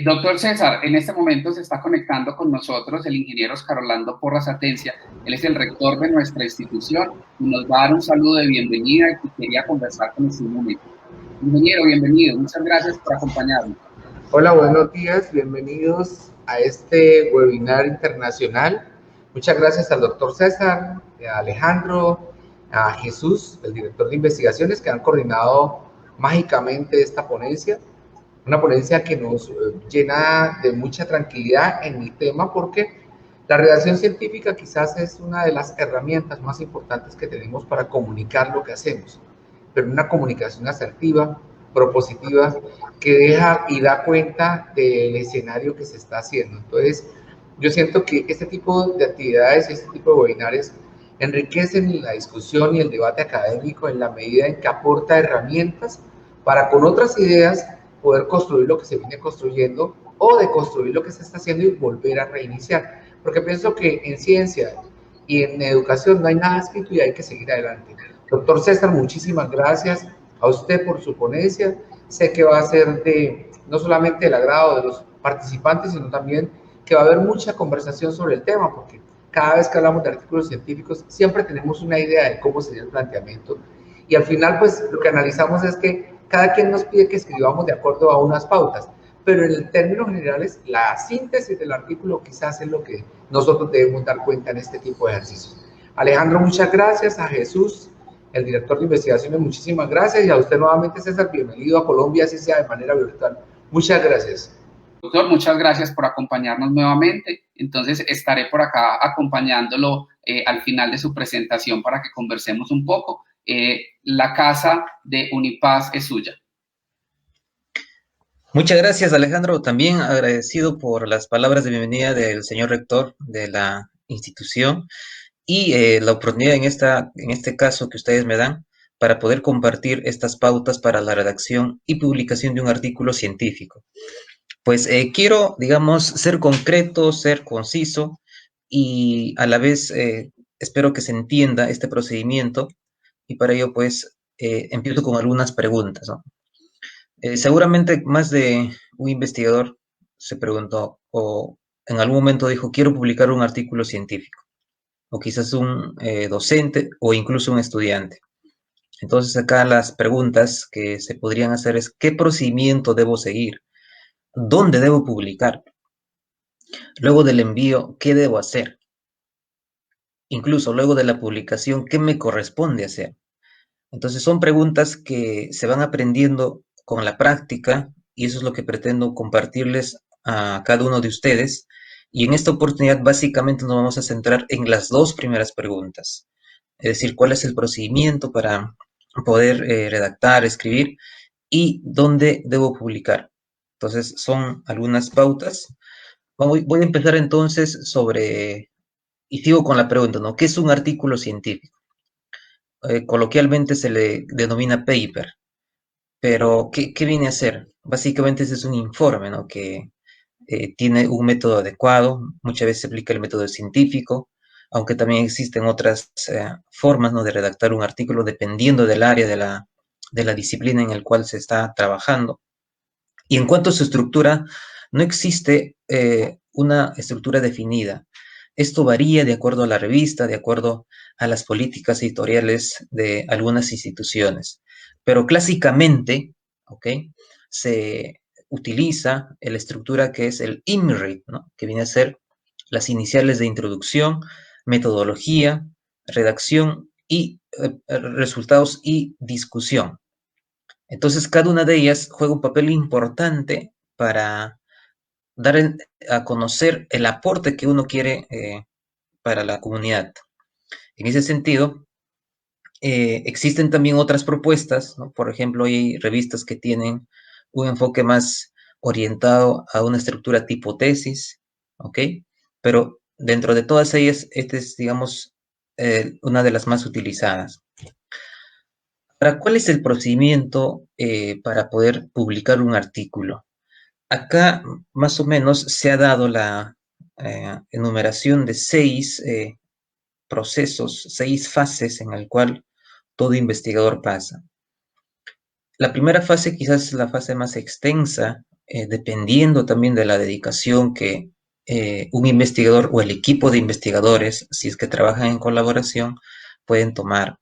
Doctor César, en este momento se está conectando con nosotros el ingeniero Oscar Orlando Porras Atencia. Él es el rector de nuestra institución y nos va a dar un saludo de bienvenida y quería conversar con usted un momento. Ingeniero, bienvenido. Muchas gracias por acompañarnos. Hola, buenos días, bienvenidos a este webinar internacional. Muchas gracias al doctor César, a Alejandro, a Jesús, el director de investigaciones, que han coordinado mágicamente esta ponencia. Una ponencia que nos llena de mucha tranquilidad en el tema porque la redacción científica quizás es una de las herramientas más importantes que tenemos para comunicar lo que hacemos, pero una comunicación asertiva, propositiva, que deja y da cuenta del escenario que se está haciendo. Entonces, yo siento que este tipo de actividades y este tipo de webinars enriquecen la discusión y el debate académico en la medida en que aporta herramientas para con otras ideas poder construir lo que se viene construyendo o de construir lo que se está haciendo y volver a reiniciar. Porque pienso que en ciencia y en educación no hay nada escrito y hay que seguir adelante. Doctor César, muchísimas gracias a usted por su ponencia. Sé que va a ser de no solamente el agrado de los participantes, sino también que va a haber mucha conversación sobre el tema, porque cada vez que hablamos de artículos científicos siempre tenemos una idea de cómo sería el planteamiento y al final pues lo que analizamos es que cada quien nos pide que escribamos de acuerdo a unas pautas, pero en términos generales la síntesis del artículo quizás es lo que nosotros debemos dar cuenta en este tipo de ejercicios. Alejandro, muchas gracias. A Jesús, el director de investigaciones, muchísimas gracias. Y a usted nuevamente, César, bienvenido a Colombia, así sea de manera virtual. Muchas gracias. Doctor, muchas gracias por acompañarnos nuevamente. Entonces, estaré por acá acompañándolo al final de su presentación para que conversemos un poco. La casa de Unipaz es suya. Muchas gracias, Alejandro. También agradecido por las palabras de bienvenida del señor rector de la institución y la oportunidad en este caso que ustedes me dan para poder compartir estas pautas para la redacción y publicación de un artículo científico. Pues quiero, digamos, ser concreto, ser conciso y a la vez espero que se entienda este procedimiento y para ello pues empiezo con algunas preguntas, ¿no? Seguramente más de un investigador se preguntó o en algún momento dijo, quiero publicar un artículo científico, o quizás un docente o incluso un estudiante. Entonces acá las preguntas que se podrían hacer es, ¿qué procedimiento debo seguir? ¿Dónde debo publicar? Luego del envío, ¿qué debo hacer? Incluso luego de la publicación, ¿qué me corresponde hacer? Entonces son preguntas que se van aprendiendo con la práctica y eso es lo que pretendo compartirles a cada uno de ustedes. Y en esta oportunidad básicamente nos vamos a centrar en las dos primeras preguntas. Es decir, cuál es el procedimiento para poder redactar, escribir y dónde debo publicar. Entonces son algunas pautas. Voy a empezar entonces y sigo con la pregunta, ¿no? ¿Qué es un artículo científico? Coloquialmente se le denomina paper, pero ¿qué viene a ser? Básicamente ese es un informe, ¿no? Que tiene un método adecuado, muchas veces se aplica el método científico, aunque también existen otras formas, ¿no? De redactar un artículo dependiendo del área de la disciplina en el cual se está trabajando. Y en cuanto a su estructura, no existe una estructura definida. Esto varía de acuerdo a la revista, de acuerdo a las políticas editoriales de algunas instituciones. Pero clásicamente, ¿ok? Se utiliza la estructura que es el IMRIT, ¿no? Que viene a ser las iniciales de introducción, metodología, redacción y resultados y discusión. Entonces, cada una de ellas juega un papel importante para dar a conocer el aporte que uno quiere para la comunidad. En ese sentido, existen también otras propuestas, ¿no? Por ejemplo, hay revistas que tienen un enfoque más orientado a una estructura tipo tesis, ¿ok? Pero dentro de todas ellas, esta es, digamos, una de las más utilizadas. Ahora, ¿cuál es el procedimiento para poder publicar un artículo? Acá, más o menos, se ha dado la enumeración de 6 procesos, 6 fases en el cual todo investigador pasa. La primera fase quizás es la fase más extensa dependiendo también de la dedicación que un investigador o el equipo de investigadores, si es que trabajan en colaboración, pueden tomar.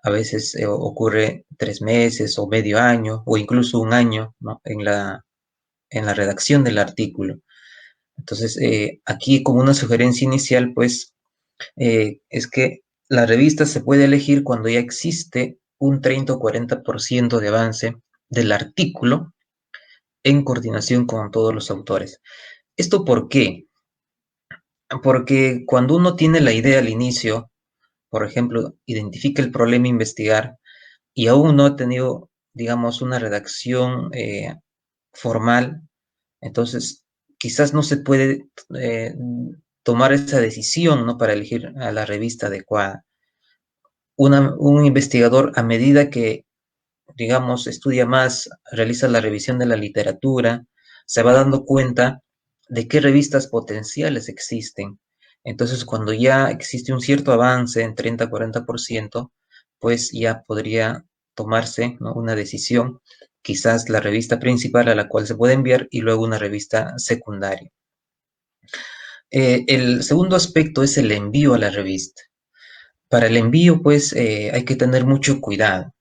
A veces ocurre 3 meses o medio año o incluso un año, ¿no? En la redacción del artículo. Entonces, aquí como una sugerencia inicial, pues, es que la revista se puede elegir cuando ya existe un 30 o 40% de avance del artículo en coordinación con todos los autores. ¿Esto por qué? Porque cuando uno tiene la idea al inicio, por ejemplo, identifica el problema a investigar y aún no ha tenido, digamos, una redacción formal, entonces quizás no se puede tomar esa decisión, ¿no? Para elegir a la revista adecuada. Un investigador, a medida que, digamos, estudia más, realiza la revisión de la literatura, se va dando cuenta de qué revistas potenciales existen. Entonces, cuando ya existe un cierto avance en 30-40%, pues ya podría tomarse, ¿no? Una decisión, quizás la revista principal a la cual se puede enviar y luego una revista secundaria. El segundo aspecto es el envío a la revista. Para el envío, pues, hay que tener mucho cuidado.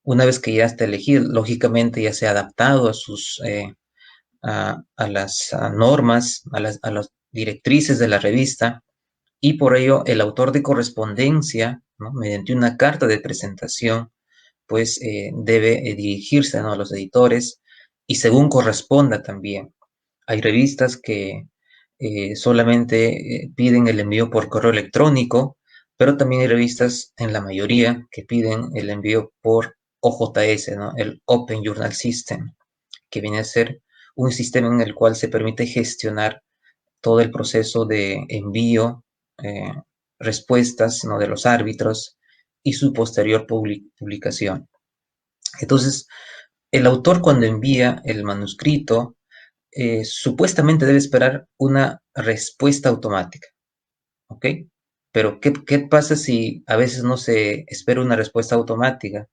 Una vez que ya está elegido, lógicamente ya se ha adaptado a las normas, a las directrices de la revista, y por ello el autor de correspondencia, ¿no? Mediante una carta de presentación, pues debe dirigirse, ¿no? A los editores y según corresponda también. Hay revistas que solamente piden el envío por correo electrónico, pero también hay revistas, en la mayoría, que piden el envío por OJS, ¿no? El Open Journal System, que viene a ser un sistema en el cual se permite gestionar todo el proceso de envío, eh, respuestas, ¿no? De los árbitros y su posterior publicación. Entonces, el autor cuando envía el manuscrito, supuestamente debe esperar una respuesta automática, ¿ok? Pero ¿qué pasa si a veces no se espera una respuesta automática?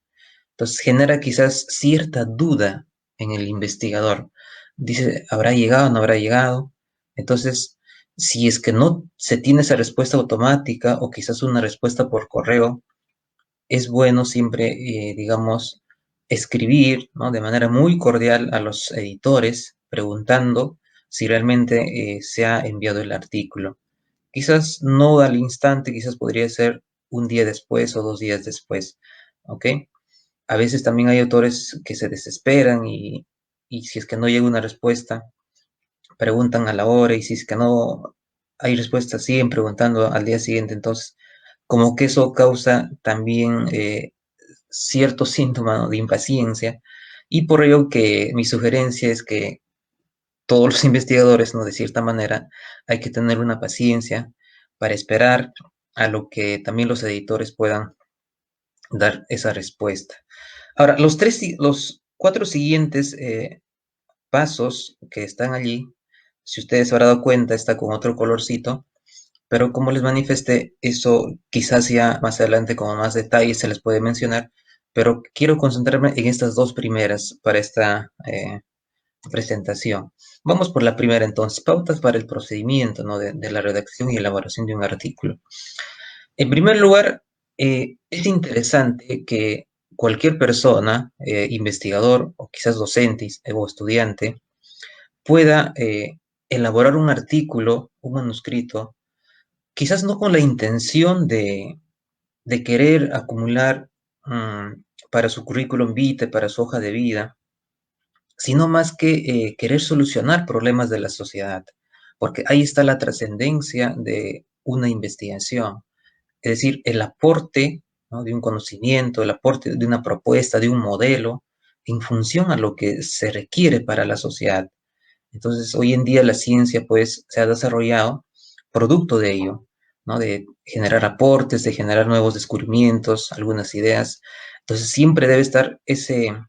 Entonces genera quizás cierta duda en el investigador. Dice, ¿habrá llegado o no habrá llegado? Entonces, si es que no se tiene esa respuesta automática o quizás una respuesta por correo, es bueno siempre, digamos, escribir, ¿no? De manera muy cordial a los editores, preguntando si realmente se ha enviado el artículo. Quizás no al instante, quizás podría ser un día después o 2 días después, ¿ok? A veces también hay autores que se desesperan y si es que no llega una respuesta, preguntan a la hora y si es que no hay respuesta, siguen preguntando al día siguiente. Entonces, como que eso causa también cierto síntoma, ¿no? De impaciencia, y por ello que mi sugerencia es que todos los investigadores, ¿no? De cierta manera, hay que tener una paciencia para esperar a lo que también los editores puedan dar esa respuesta. Ahora, los 4 siguientes pasos que están allí, si ustedes se habrán dado cuenta, está con otro colorcito, pero como les manifesté, eso quizás ya más adelante con más detalles se les puede mencionar, pero quiero concentrarme en estas 2 primeras para esta presentación. Vamos por la primera entonces, pautas para el procedimiento, ¿no? de la redacción y elaboración de un artículo. En primer lugar, es interesante que cualquier persona, investigador o quizás docente o estudiante, pueda elaborar un artículo, un manuscrito, quizás no con la intención de querer acumular para su currículum vitae, para su hoja de vida, sino más que querer solucionar problemas de la sociedad, porque ahí está la trascendencia de una investigación, es decir, el aporte, ¿no? De un conocimiento, el aporte de una propuesta, de un modelo, en función a lo que se requiere para la sociedad. Entonces, hoy en día la ciencia, pues, se ha desarrollado producto de ello, ¿no? De generar aportes, de generar nuevos descubrimientos, algunas ideas. Entonces, siempre debe estar ese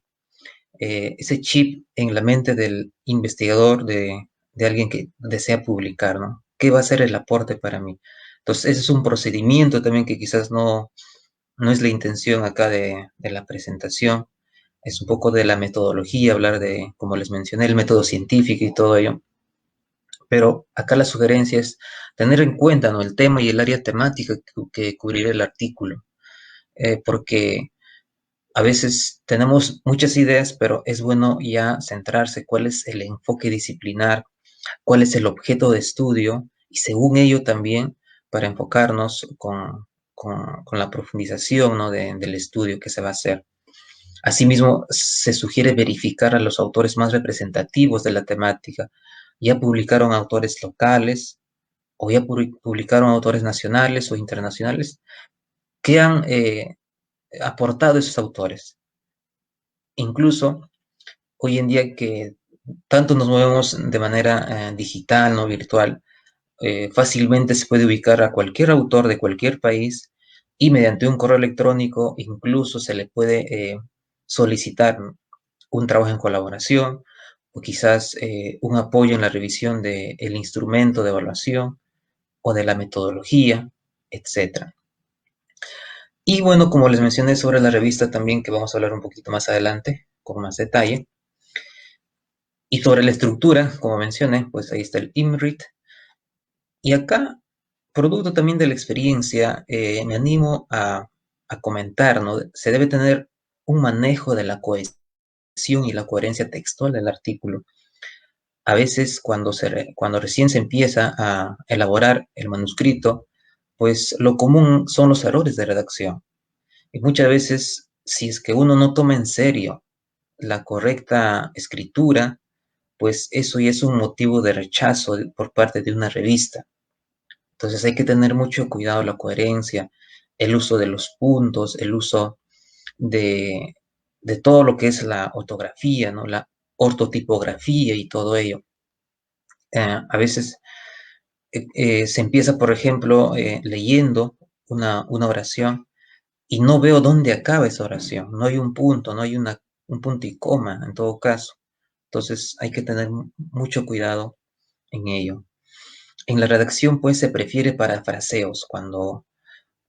chip en la mente del investigador, de alguien que desea publicar, ¿no? ¿Qué va a ser el aporte para mí? Entonces, ese es un procedimiento también que quizás no es la intención acá de la presentación, es un poco de la metodología, hablar de, como les mencioné, el método científico y todo ello. Pero acá la sugerencia es tener en cuenta, ¿no?, el tema y el área temática que cubrirá el artículo, porque a veces tenemos muchas ideas, pero es bueno ya centrarse cuál es el enfoque disciplinar, cuál es el objeto de estudio y según ello también para enfocarnos con la profundización, ¿no?, del estudio que se va a hacer. Asimismo, se sugiere verificar a los autores más representativos de la temática. Ya publicaron autores locales o ya publicaron autores nacionales o internacionales. ¿Qué han aportado esos autores? Incluso hoy en día que tanto nos movemos de manera digital, no virtual, fácilmente se puede ubicar a cualquier autor de cualquier país y mediante un correo electrónico incluso se le puede solicitar un trabajo en colaboración o quizás un apoyo en la revisión del instrumento de evaluación o de la metodología, etcétera. Y bueno, como les mencioné sobre la revista también, que vamos a hablar un poquito más adelante, con más detalle, y sobre la estructura, como mencioné, pues ahí está el IMRIT. Y acá, producto también de la experiencia, me animo a comentar, ¿no? Se debe tener un manejo de la cohesión y la coherencia textual del artículo. A veces cuando recién se empieza a elaborar el manuscrito, pues lo común son los errores de redacción. Y muchas veces, si es que uno no toma en serio la correcta escritura, pues eso ya es un motivo de rechazo por parte de una revista. Entonces hay que tener mucho cuidado la coherencia, el uso de los puntos, el uso de, de todo lo que es la ortografía, ¿no?, la ortotipografía y todo ello. A veces se empieza, por ejemplo, leyendo una oración y no veo dónde acaba esa oración. No hay un punto, no hay un punto y coma en todo caso. Entonces hay que tener mucho cuidado en ello. En la redacción, pues, se prefiere parafraseos cuando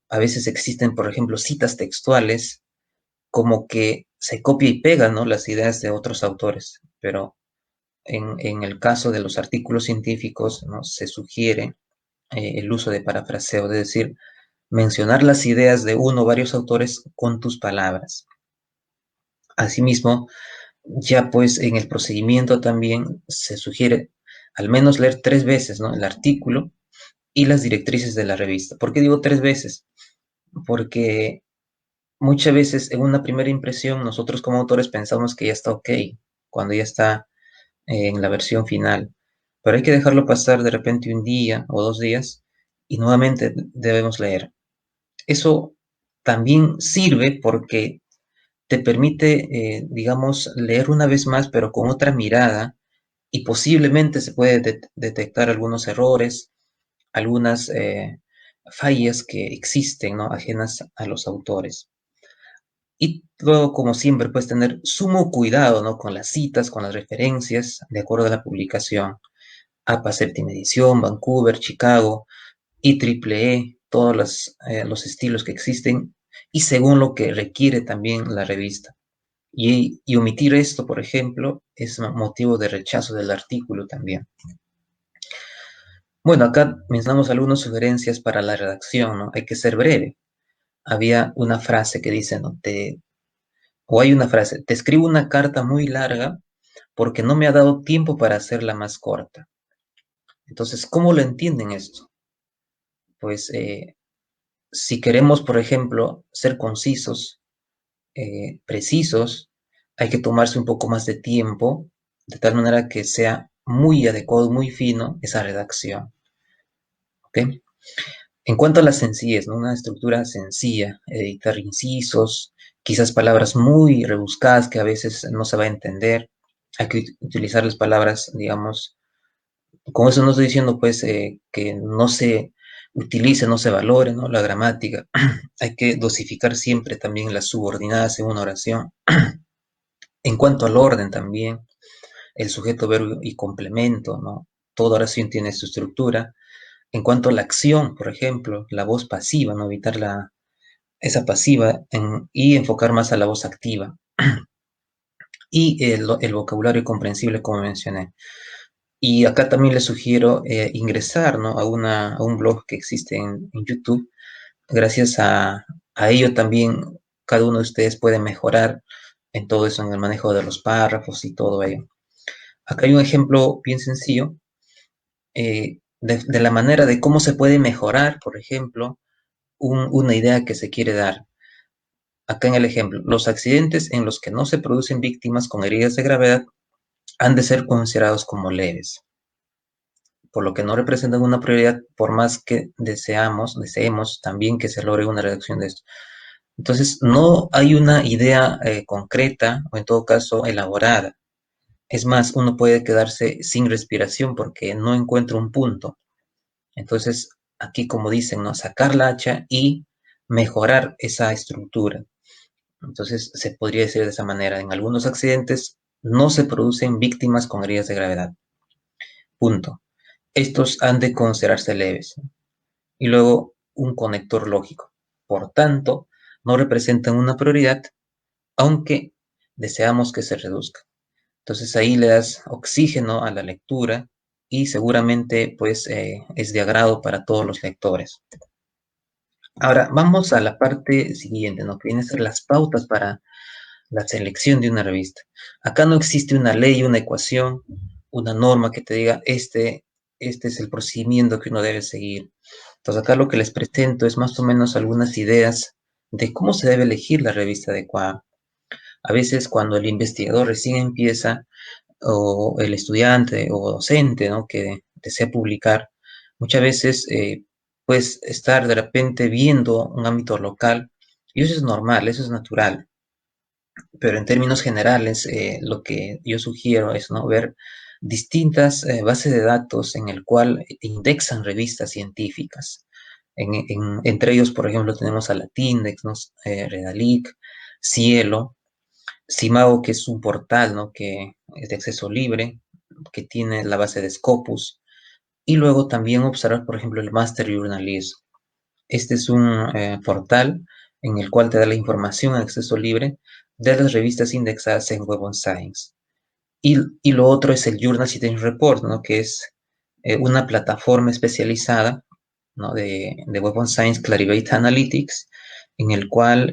a veces existen, por ejemplo, citas textuales, como que se copia y pega, ¿no?, las ideas de otros autores, pero en el caso de los artículos científicos, ¿no?, se sugiere el uso de parafraseo, es decir, mencionar las ideas de uno o varios autores con tus palabras. Asimismo, ya pues en el procedimiento también se sugiere al menos leer 3 veces, ¿no?, el artículo y las directrices de la revista. ¿Por qué digo 3 veces? Porque muchas veces en una primera impresión nosotros como autores pensamos que ya está ok, cuando ya está en la versión final, pero hay que dejarlo pasar de repente un día o 2 días y nuevamente debemos leer. Eso también sirve porque te permite, digamos, leer una vez más, pero con otra mirada, y posiblemente se puede detectar algunos errores, algunas fallas que existen, ¿no?, ajenas a los autores. Y luego, como siempre, puedes tener sumo cuidado, ¿no?, con las citas, con las referencias, de acuerdo a la publicación. APA séptima edición, Vancouver, Chicago, IEEE, todos los estilos que existen, y según lo que requiere también la revista. Y omitir esto, por ejemplo, es motivo de rechazo del artículo también. Bueno, acá mencionamos algunas sugerencias para la redacción, ¿no? Hay que ser breve. Había una frase que dice, ¿no?, o hay una frase: te escribo una carta muy larga porque no me ha dado tiempo para hacerla más corta. Entonces, ¿cómo lo entienden esto? Pues si queremos, por ejemplo, ser concisos, precisos, hay que tomarse un poco más de tiempo, de tal manera que sea muy adecuado, muy fino esa redacción. ¿Ok? En cuanto a la sencillez, ¿no?, una estructura sencilla, editar incisos, quizás palabras muy rebuscadas que a veces no se va a entender. Hay que utilizar las palabras, digamos, con eso no estoy diciendo pues que no se utilice, no se valore, ¿no?, la gramática. Hay que dosificar siempre también las subordinadas en una oración. En cuanto al orden también, el sujeto, verbo y complemento, ¿no? Toda oración tiene su estructura. En cuanto a la acción, por ejemplo, la voz pasiva, ¿no?, evitar esa pasiva y enfocar más a la voz activa. y el vocabulario comprensible, como mencioné. Y acá también les sugiero ingresar, ¿no?, a un blog que existe en YouTube. Gracias a ello también cada uno de ustedes puede mejorar en todo eso, en el manejo de los párrafos y todo ello. Acá hay un ejemplo bien sencillo de la manera de cómo se puede mejorar, por ejemplo, una idea que se quiere dar. Acá en el ejemplo, los accidentes en los que no se producen víctimas con heridas de gravedad han de ser considerados como leves, por lo que no representan una prioridad por más que deseemos también que se logre una reducción de esto. Entonces, no hay una idea concreta o en todo caso elaborada. Es más, uno puede quedarse sin respiración porque no encuentra un punto. Entonces, aquí como dicen, ¿no?, sacar la hacha y mejorar esa estructura. Entonces, se podría decir de esa manera, en algunos accidentes no se producen víctimas con heridas de gravedad. Punto. Estos han de considerarse leves. Y luego, un conector lógico. Por tanto, no representan una prioridad, aunque deseamos que se reduzca. Entonces, ahí le das oxígeno a la lectura y seguramente, pues, es de agrado para todos los lectores. Ahora, vamos a la parte siguiente, ¿no?, que vienen a ser las pautas para la selección de una revista. Acá no existe una ley, una ecuación, una norma que te diga este es el procedimiento que uno debe seguir. Entonces acá lo que les presento es más o menos algunas ideas de cómo se debe elegir la revista adecuada. A veces cuando el investigador recién empieza, o el estudiante o docente, ¿no?, que desea publicar, muchas veces puedes estar de repente viendo un ámbito local y eso es normal, eso es natural. Pero en términos generales, lo que yo sugiero es, ¿no?, ver distintas bases de datos en el cual indexan revistas científicas. Entre ellos, por ejemplo, tenemos a Latindex, ¿no?, Redalic, Cielo, Simago, que es un portal, ¿no?, que es de acceso libre, que tiene la base de Scopus, y luego también observar, por ejemplo, el Master Journalism. Este es un portal en el cual te da la información en acceso libre de las revistas indexadas en Web of Science. Y lo otro es el Journal Citation Report, ¿no?, que es una plataforma especializada, ¿no?, de Web of Science Clarivate Analytics, en el cual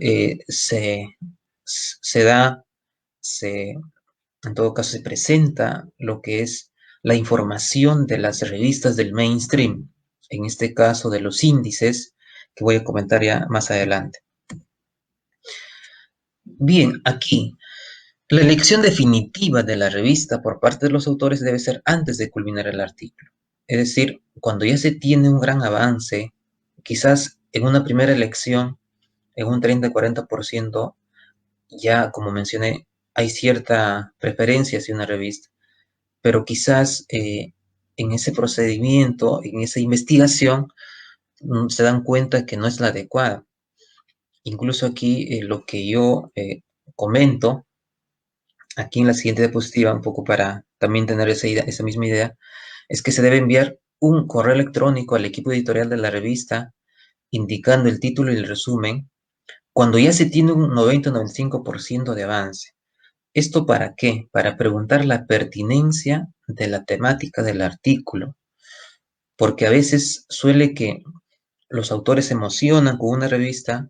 en todo caso, se presenta lo que es la información de las revistas del mainstream, en este caso de los índices, que voy a comentar ya más adelante. Bien, aquí, la elección definitiva de la revista por parte de los autores debe ser antes de culminar el artículo. Es decir, cuando ya se tiene un gran avance, quizás en una primera elección, en un 30-40%, ya, como mencioné, hay cierta preferencia hacia una revista, pero quizás en ese procedimiento, en esa investigación, se dan cuenta que no es la adecuada. Incluso aquí lo que yo comento, aquí en la siguiente diapositiva, un poco para también tener esa misma idea, es que se debe enviar un correo electrónico al equipo editorial de la revista indicando el título y el resumen cuando ya se tiene un 90-95% de avance. ¿Esto para qué? Para preguntar la pertinencia de la temática del artículo, porque a veces suele que los autores se emocionan con una revista,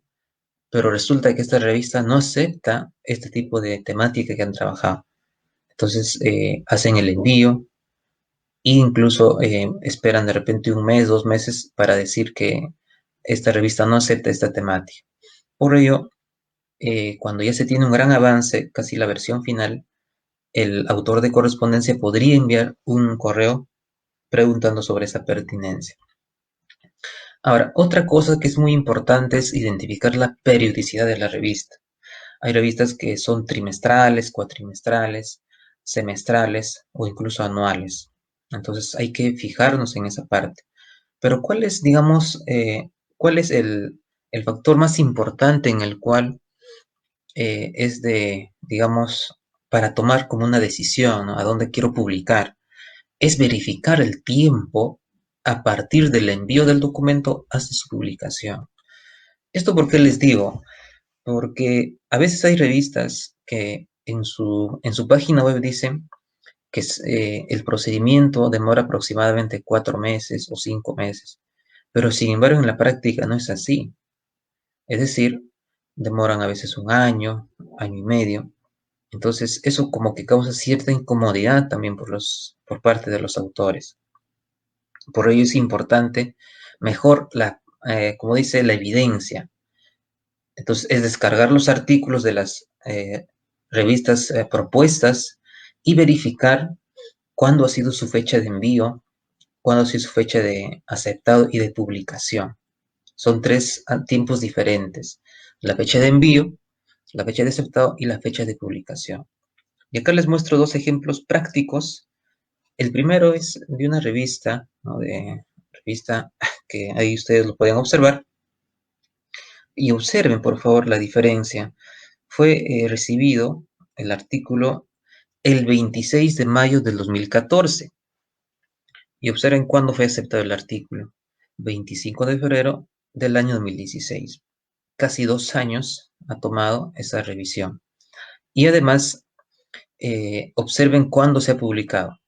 pero resulta que esta revista no acepta este tipo de temática que han trabajado. Entonces hacen el envío e incluso esperan de repente un mes, 2 meses para decir que esta revista no acepta esta temática. Por ello, cuando ya se tiene un gran avance, casi la versión final, el autor de correspondencia podría enviar un correo preguntando sobre esa pertinencia. Ahora, otra cosa que es muy importante es identificar la periodicidad de la revista. Hay revistas que son trimestrales, cuatrimestrales, semestrales o incluso anuales. Entonces hay que fijarnos en esa parte. Pero ¿cuál es, digamos, cuál es el factor más importante en el cual es de, digamos, para tomar como una decisión, ¿no?, a dónde quiero publicar? Es verificar el tiempo a partir del envío del documento hasta su publicación. ¿Esto por qué les digo? Porque a veces hay revistas que en su página web dicen que el procedimiento demora aproximadamente 4 meses o 5 meses, pero sin embargo en la práctica no es así. Es decir, demoran a veces un año, año y medio. Entonces, eso como que causa cierta incomodidad también por parte de los autores. Por ello es importante, mejor como dice, la evidencia. Entonces, es descargar los artículos de las revistas propuestas y verificar cuándo ha sido su fecha de envío, cuándo ha sido su fecha de aceptado y de publicación. Son 3 tiempos diferentes: la fecha de envío, la fecha de aceptado y la fecha de publicación. Y acá les muestro 2 ejemplos prácticos. El primero es de una revista, ¿no? De revista que ahí ustedes lo pueden observar. Y observen, por favor, la diferencia. Fue recibido el artículo el 26 de mayo del 2014. Y observen cuándo fue aceptado el artículo. 25 de febrero del año 2016. Casi 2 años ha tomado esa revisión. Y además, observen cuándo se ha publicado.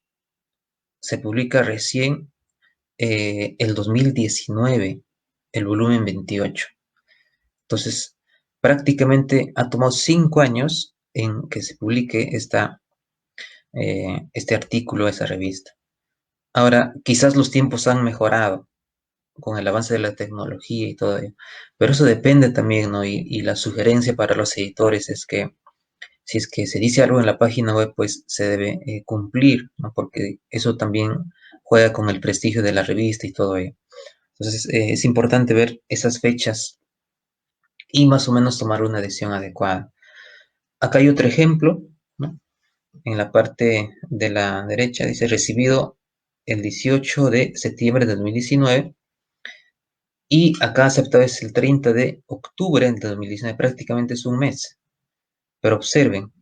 Se publica recién el 2019, el volumen 28. Entonces, prácticamente ha tomado 5 años en que se publique este artículo, esa revista. Ahora, quizás los tiempos han mejorado con el avance de la tecnología y todo ello, pero eso depende también, ¿no? Y la sugerencia para los editores es que si es que se dice algo en la página web, pues se debe cumplir, ¿no? Porque eso también juega con el prestigio de la revista y todo ello. Entonces, es importante ver esas fechas y más o menos tomar una decisión adecuada. Acá hay otro ejemplo, ¿no? En la parte de la derecha dice recibido el 18 de septiembre de 2019 y acá aceptado es el 30 de octubre de 2019, prácticamente es un mes. Pero observen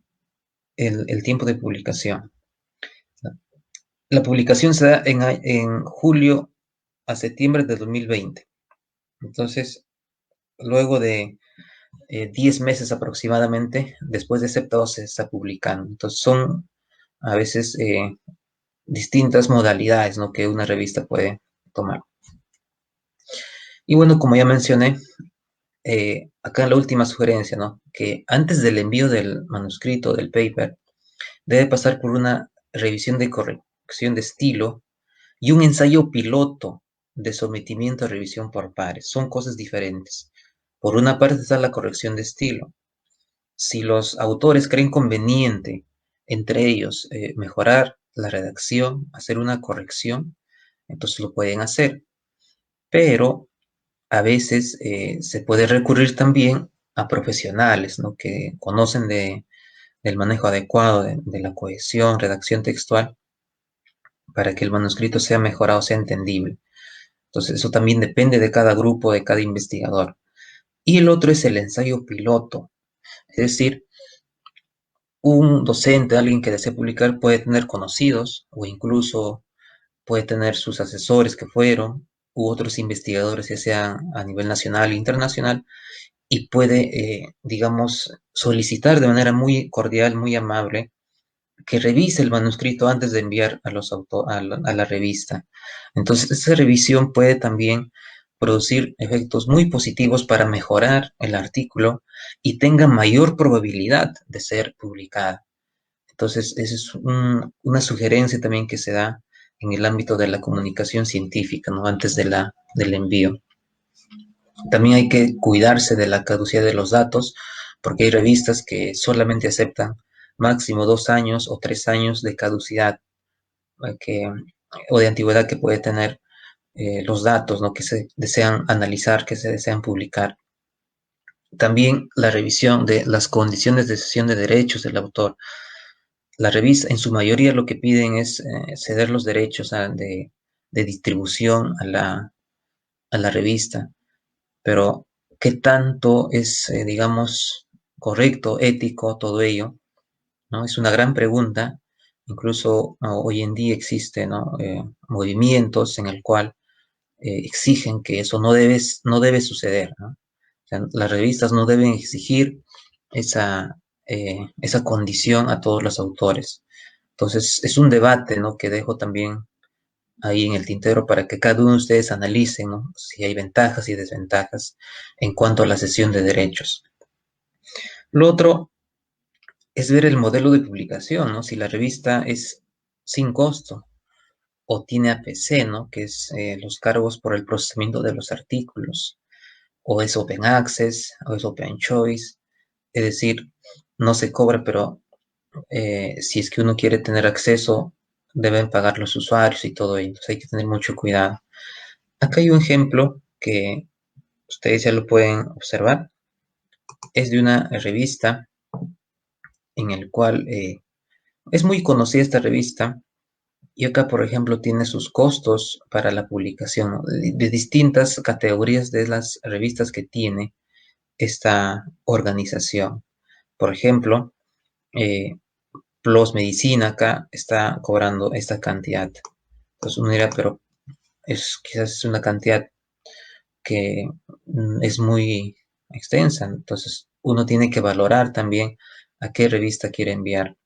el tiempo de publicación. La publicación se da en julio a septiembre de 2020. Entonces, luego de 10 meses aproximadamente, después de aceptado se está publicando. Entonces, son a veces distintas modalidades, ¿no?, que una revista puede tomar. Y bueno, como ya mencioné, acá la última sugerencia, ¿no?, que antes del envío del manuscrito, del paper, debe pasar por una revisión de corrección de estilo y un ensayo piloto de sometimiento a revisión por pares. Son cosas diferentes. Por una parte está la corrección de estilo. Si los autores creen conveniente, entre ellos, mejorar la redacción, hacer una corrección, entonces lo pueden hacer. Pero a veces se puede recurrir también a profesionales, ¿no?, que conocen del manejo adecuado de la cohesión, redacción textual, para que el manuscrito sea mejorado, sea entendible. Entonces, eso también depende de cada grupo, de cada investigador. Y el otro es el ensayo piloto. Es decir, un docente, alguien que desee publicar, puede tener conocidos o incluso puede tener sus asesores que fueron u otros investigadores, ya sea a nivel nacional e internacional, y puede, digamos, solicitar de manera muy cordial, muy amable, que revise el manuscrito antes de enviar a la revista. Entonces, esa revisión puede también producir efectos muy positivos para mejorar el artículo y tenga mayor probabilidad de ser publicada. Entonces, esa es una sugerencia también que se da en el ámbito de la comunicación científica, ¿no?, antes del envío. También hay que cuidarse de la caducidad de los datos, porque hay revistas que solamente aceptan máximo 2 años o 3 años de caducidad o de antigüedad que puede tener los datos, ¿no?, que se desean analizar, que se desean publicar. También la revisión de las condiciones de cesión de derechos del autor. La revista, en su mayoría, lo que piden es ceder los derechos de distribución a la revista, pero ¿qué tanto es, digamos, correcto, ético todo ello?, ¿no? Es una gran pregunta. Incluso hoy en día existen, ¿no?, movimientos en el cual exigen que eso no debe suceder, ¿no? O sea, las revistas no deben exigir esa esa condición a todos los autores. Entonces, es un debate, ¿no?, que dejo también ahí en el tintero para que cada uno de ustedes analicen, ¿no?, si hay ventajas y desventajas en cuanto a la cesión de derechos. Lo otro es ver el modelo de publicación, ¿no? Si la revista es sin costo o tiene APC, ¿no?, que es los cargos por el procesamiento de los artículos, o es Open Access, o es Open Choice, es decir, no se cobra, pero si es que uno quiere tener acceso, deben pagar los usuarios y todo ello. Entonces hay que tener mucho cuidado. Acá hay un ejemplo que ustedes ya lo pueden observar. Es de una revista en el cual es muy conocida esta revista. Y acá, por ejemplo, tiene sus costos para la publicación, ¿no?, de distintas categorías de las revistas que tiene esta organización. Por ejemplo, PLOS Medicina acá está cobrando esta cantidad. Entonces uno dirá, pero quizás es una cantidad que es muy extensa. Entonces uno tiene que valorar también a qué revista quiere enviar.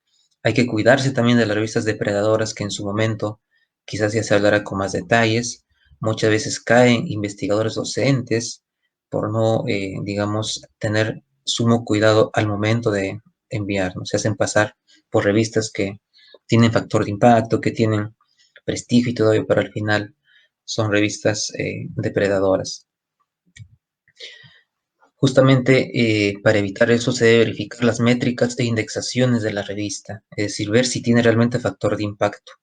Hay que cuidarse también de las revistas depredadoras que en su momento quizás ya se hablará con más detalles. Muchas veces caen investigadores docentes por no, digamos, tener sumo cuidado al momento de enviar, ¿no? Se hacen pasar por revistas que tienen factor de impacto, que tienen prestigio y todo ello, pero al final son revistas depredadoras. Justamente para evitar eso se debe verificar las métricas e indexaciones de la revista, es decir, ver si tiene realmente factor de impacto.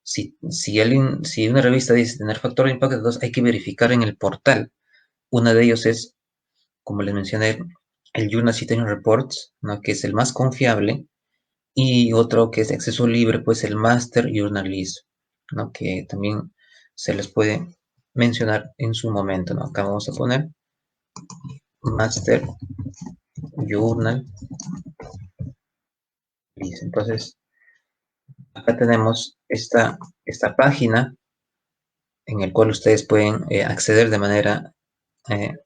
Si una revista dice tener factor de impacto, entonces hay que verificar en el portal. Una de ellos es, como les mencioné, el Journal Citation Reports, ¿no?, que es el más confiable, y otro que es de acceso libre, pues el Master Journalism, ¿no?, que también se les puede mencionar en su momento, ¿no? Acá vamos a poner Master Journal. Entonces, acá tenemos esta página en la cual ustedes pueden acceder de manera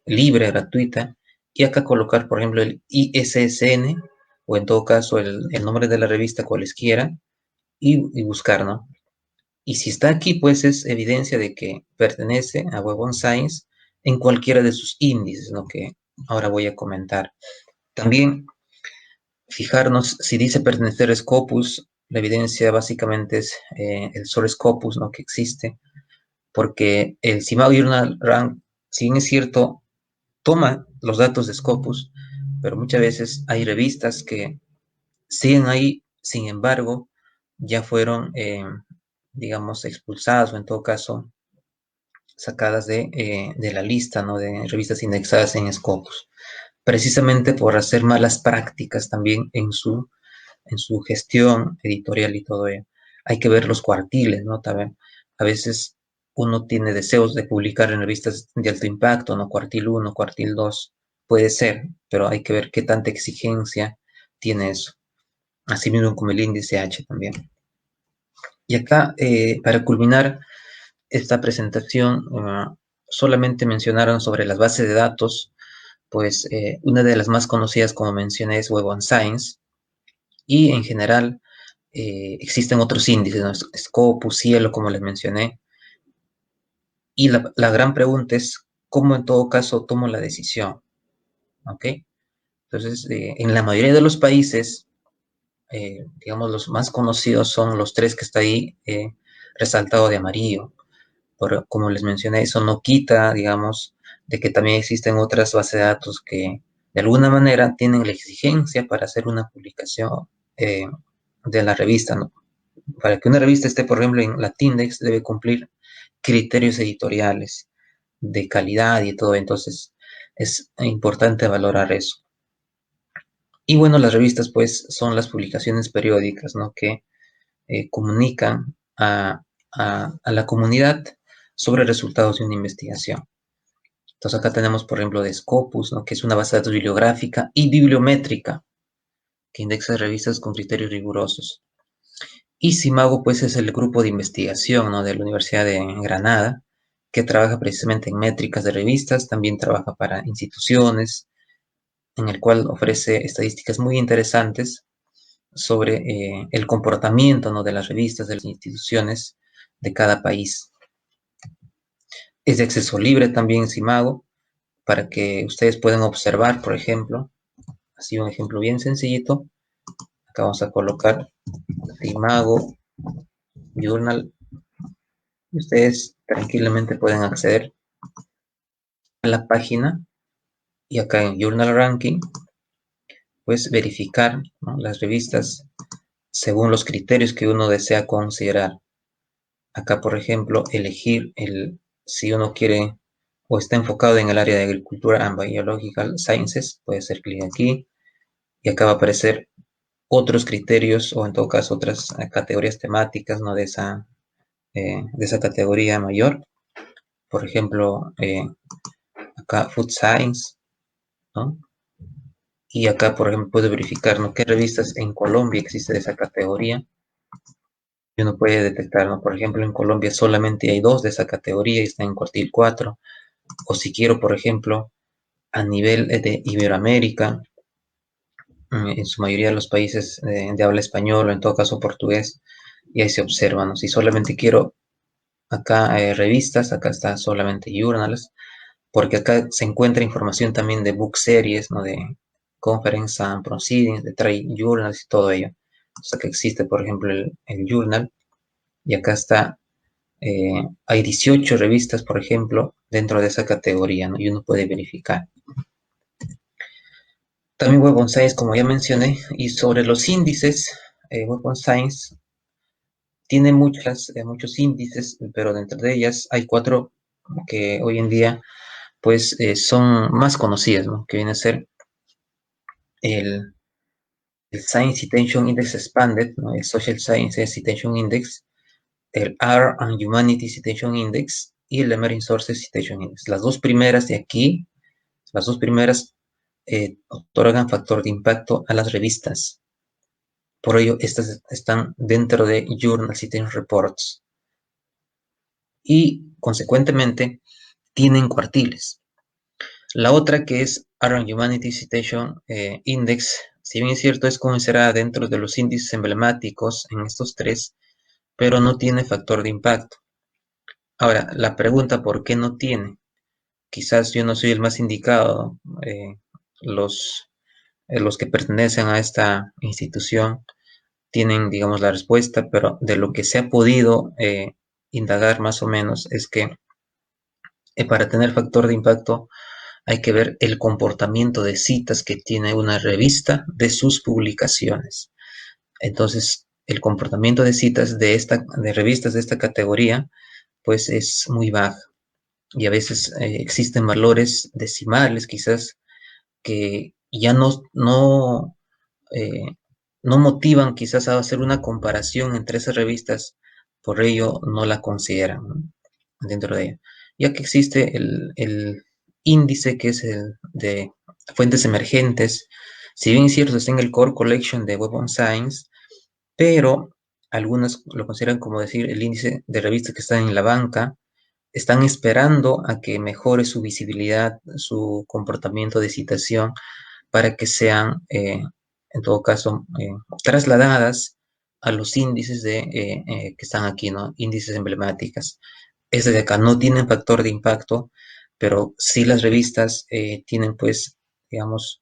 libre, gratuita, y acá colocar, por ejemplo, el ISSN, o en todo caso el nombre de la revista, cualesquiera, y buscar, ¿no? Y si está aquí, pues es evidencia de que pertenece a Web of Science en cualquiera de sus índices, ¿no?, que ahora voy a comentar. También fijarnos si dice pertenecer a Scopus. La evidencia básicamente es el solo Scopus, ¿no?, que existe, porque el CIMAO Journal Rank, si bien es cierto, toma los datos de Scopus, pero muchas veces hay revistas que siguen ahí, sin embargo, ya fueron, digamos, expulsadas, o en todo caso, sacadas de la lista, ¿no?, de revistas indexadas en Scopus, precisamente por hacer malas prácticas también en su gestión editorial y todo ello. Hay que ver los cuartiles, ¿no? También a veces uno tiene deseos de publicar en revistas de alto impacto, ¿no? Cuartil 1, cuartil 2, puede ser, pero hay que ver qué tanta exigencia tiene eso. Así mismo como el índice H también. Y acá, para culminar esta presentación, solamente mencionaron sobre las bases de datos. Pues una de las más conocidas, como mencioné, es Web of Science, y en general existen otros índices, ¿no? Scopus, Cielo, como les mencioné. Y la gran pregunta es, ¿cómo en todo caso tomo la decisión? ¿Ok? Entonces, en la mayoría de los países, digamos, los más conocidos son los tres que está ahí resaltado de amarillo. Pero, como les mencioné, eso no quita, digamos, de que también existen otras bases de datos que de alguna manera tienen la exigencia para hacer una publicación de la revista, ¿no? Para que una revista esté, por ejemplo, en Latindex, debe cumplir criterios editoriales de calidad y todo. Entonces, es importante valorar eso. Y bueno, las revistas, pues, son las publicaciones periódicas, ¿no?, que comunican a la comunidad sobre resultados de una investigación. Entonces, acá tenemos, por ejemplo, de Scopus, ¿no?, que es una base de datos bibliográfica y bibliométrica que indexa revistas con criterios rigurosos. Y CIMAGO, pues, es el grupo de investigación, ¿no?, de la Universidad de Granada, que trabaja precisamente en métricas de revistas, también trabaja para instituciones, en el cual ofrece estadísticas muy interesantes sobre el comportamiento, ¿no?, de las revistas, de las instituciones de cada país. Es de acceso libre también Simago, para que ustedes puedan observar, por ejemplo, así un ejemplo bien sencillito. Acá vamos a colocar Simago Journal y ustedes tranquilamente pueden acceder a la página y acá en Journal Ranking, pues verificar, ¿no?, las revistas según los criterios que uno desea considerar. Acá, por ejemplo, elegir si uno quiere o está enfocado en el área de agricultura and biological sciences, puede hacer clic aquí y acá va a aparecer otros criterios o en todo caso otras categorías temáticas, ¿no?, de esa categoría mayor. Por ejemplo, acá Food Science, ¿no? Y acá, por ejemplo, puede verificar, ¿no?, qué revistas en Colombia existe de esa categoría. Y uno puede detectar, ¿no?, por ejemplo, en Colombia solamente hay 2 de esa categoría y están en cuartil 4. O si quiero, por ejemplo, a nivel de Iberoamérica, en su mayoría de los países de habla español o en todo caso portugués, y ahí se observa, ¿no? Si solamente quiero acá revistas, acá está solamente journals, porque acá se encuentra información también de book series, ¿no?, de conference and proceedings, de trade journals y todo ello. O sea que existe, por ejemplo, el journal, y acá está, hay 18 revistas, por ejemplo, dentro de esa categoría, ¿no? Y uno puede verificar. También Web on Science, como ya mencioné, y sobre los índices, Web on Science tiene muchos índices, pero dentro de ellas hay 4 que hoy en día pues son más conocidas, ¿no?, que viene a ser el Science Citation Index Expanded, ¿no?, el Social Sciences Citation Index, el Art and Humanities Citation Index y el Emerging Sources Citation Index. Las dos primeras de aquí, las dos primeras otorgan factor de impacto a las revistas. Por ello, estas están dentro de Journal Citation Reports y, consecuentemente, tienen cuartiles. La otra, que es Art and Humanities Citation Index, si bien es cierto, es considerada dentro de los índices emblemáticos en estos 3, pero no tiene factor de impacto. Ahora, la pregunta, ¿por qué no tiene? Quizás yo no soy el más indicado. Los que pertenecen a esta institución tienen, digamos, la respuesta, pero de lo que se ha podido indagar más o menos es que para tener factor de impacto hay que ver el comportamiento de citas que tiene una revista de sus publicaciones. Entonces, el comportamiento de citas de revistas de esta categoría, pues es muy bajo. Y a veces existen valores decimales, quizás, que ya eh, no motivan quizás a hacer una comparación entre esas revistas, por ello no la consideran, ¿no?, dentro de ella. Ya que existe el índice que es el de fuentes emergentes, si bien es cierto está en el Core Collection de Web on Science, pero algunas lo consideran como decir el índice de revistas que están en la banca, están esperando a que mejore su visibilidad, su comportamiento de citación, para que sean, en todo caso, trasladadas a los índices que están aquí, ¿no?, índices emblemáticas. Estas de acá no tienen factor de impacto, pero sí las revistas tienen, pues, digamos,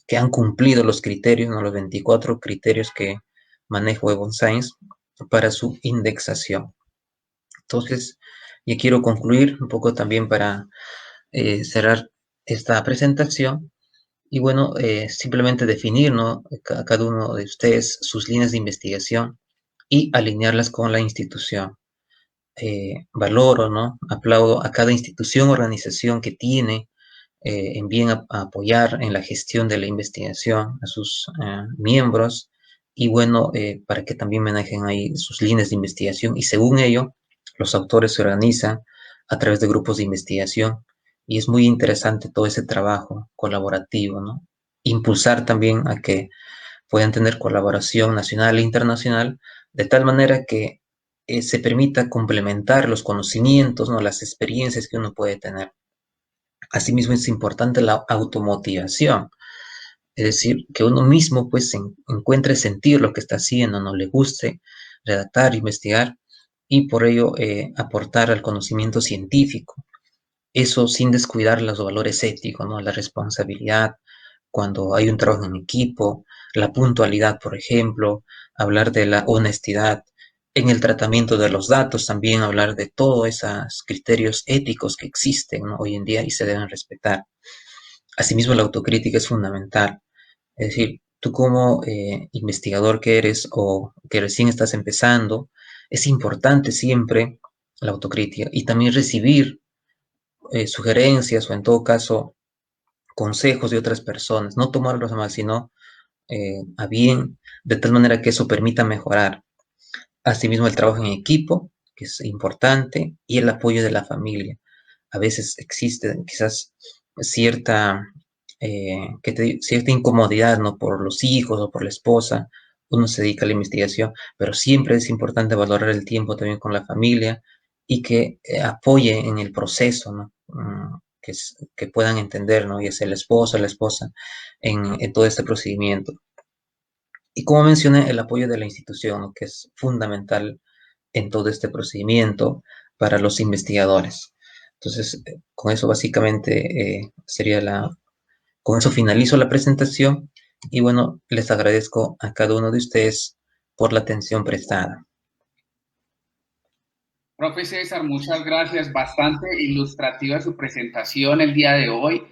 que han cumplido los criterios, ¿no?, los 24 criterios que maneja Web on Science para su indexación. Entonces, ya quiero concluir un poco también para cerrar esta presentación. Y bueno, simplemente definir, ¿no?, a cada uno de ustedes sus líneas de investigación y alinearlas con la institución. Valoro, ¿no?, aplaudo a cada institución o organización que tiene en bien a apoyar en la gestión de la investigación a sus miembros y bueno, para que también manejen ahí sus líneas de investigación y según ello, los autores se organizan a través de grupos de investigación y es muy interesante todo ese trabajo colaborativo, ¿no? Impulsar también a que puedan tener colaboración nacional e internacional de tal manera que se permita complementar los conocimientos, ¿no?, las experiencias que uno puede tener. Asimismo, es importante la automotivación. Es decir, que uno mismo pues encuentre sentir lo que está haciendo, no le guste redactar, investigar y por ello aportar al conocimiento científico. Eso sin descuidar los valores éticos, ¿no? La responsabilidad, cuando hay un trabajo en equipo, la puntualidad, por ejemplo, hablar de la honestidad en el tratamiento de los datos, también hablar de todos esos criterios éticos que existen, ¿no? Hoy en día y se deben respetar. Asimismo, la autocrítica es fundamental. Es decir, tú como investigador que eres o que recién estás empezando, es importante siempre la autocrítica y también recibir sugerencias o en todo caso consejos de otras personas, no tomarlos a mal, sino a bien, de tal manera que eso permita mejorar. Asimismo, el trabajo en equipo, que es importante, y el apoyo de la familia. A veces existe quizás cierta, cierta incomodidad, ¿no? Por los hijos o por la esposa, uno se dedica a la investigación, pero siempre es importante valorar el tiempo también con la familia y que apoye en el proceso, ¿no? Que puedan entender, ¿no? Ya sea el esposo o la esposa en todo este procedimiento. Y como mencioné, el apoyo de la institución, ¿no? Que es fundamental en todo este procedimiento para los investigadores. Entonces, con eso básicamente con eso finalizo la presentación y bueno, les agradezco a cada uno de ustedes por la atención prestada. Profe César, muchas gracias. Bastante ilustrativa su presentación el día de hoy.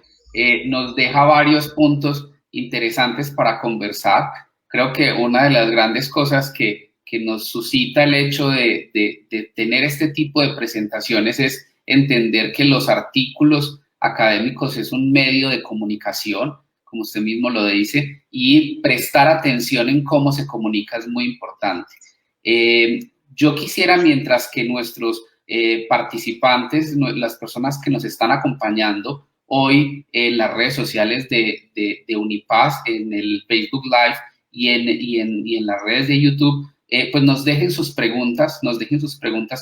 Nos deja varios puntos interesantes para conversar. Creo que una de las grandes cosas que nos suscita el hecho de tener este tipo de presentaciones es entender que los artículos académicos es un medio de comunicación, como usted mismo lo dice, y prestar atención en cómo se comunica es muy importante. Yo quisiera, mientras que nuestros participantes, las personas que nos están acompañando hoy en las redes sociales de Unipaz, en el Facebook Live y en las redes de YouTube, pues nos dejen sus preguntas